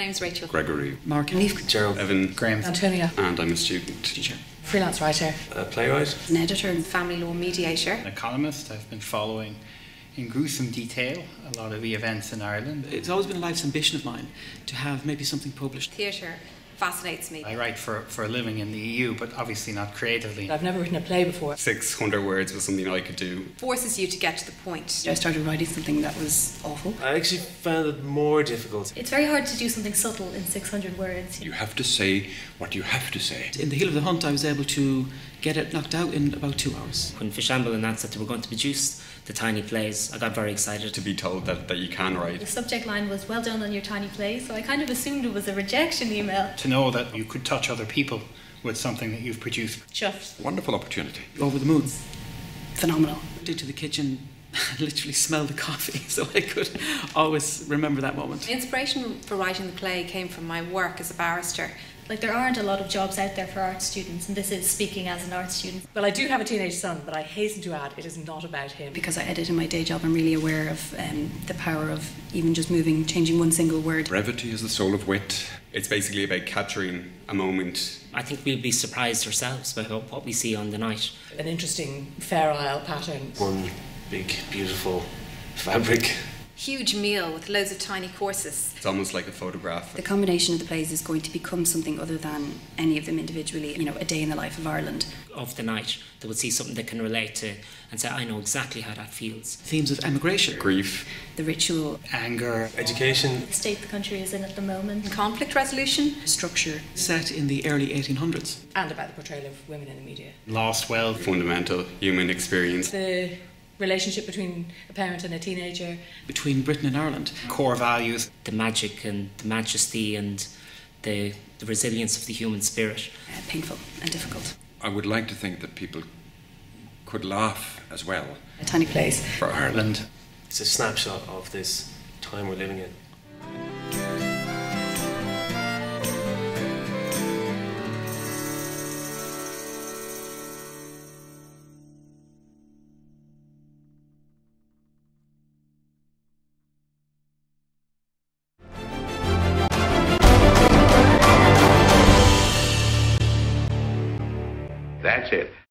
name's Rachel. Gregory. Mark. Leaf. Gerald. Evan. Graham. Antonia. And I'm a student. Teacher. Freelance writer. A playwright. An editor. And family law mediator. An economist. I've been following in gruesome detail a lot of the events in Ireland. It's always been a life's ambition of mine to have maybe something published. Theatre fascinates me. I write for a living in the EU, but obviously not creatively. I've never written a play before. 600 words was something I could do. Forces you to get to the point. I started writing something that was awful. I actually found it more difficult. It's very hard to do something subtle in 600 words. You have to say what you have to say. In the heel of the hunt, I was able to get it knocked out in about 2 hours. When Fishambles announced that they were going to produce the tiny plays, I got very excited. To be told that you can write. The subject line was, "Well done on your tiny play," so I kind of assumed it was a rejection email. To know that you could touch other people with something that you've produced. Chuffed. Wonderful opportunity. Over the moon. Phenomenal. Into the kitchen, and literally smelled the coffee, so I could always remember that moment. The inspiration for writing the play came from my work as a barrister. Like, there aren't a lot of jobs out there for art students, and this is speaking as an art student. Well, I do have a teenage son, but I hasten to add, it is not about him. Because I edit in my day job, I'm really aware of the power of even just changing one single word. Brevity is the soul of wit. It's basically about capturing a moment. I think we'll be surprised ourselves by what we see on the night. An interesting Fair Isle pattern. One big, beautiful fabric. Huge meal with loads of tiny courses. It's almost like a photograph. The combination of the plays is going to become something other than any of them individually. A day in the life of Ireland. Of the night, they would see something they can relate to and say, I know exactly how that feels. Themes of emigration. Grief. The ritual. Anger. Education. The state the country is in at the moment. Conflict resolution. Structure. Set in the early 1800s. And about the portrayal of women in the media. Lost wealth. Fundamental human experience. The relationship between a parent and a teenager. Between Britain and Ireland. Core values. The magic and the majesty and the resilience of the human spirit. Painful and difficult. I would like to think that people could laugh as well. A tiny place. For Ireland. It's a snapshot of this time we're living in. That's it.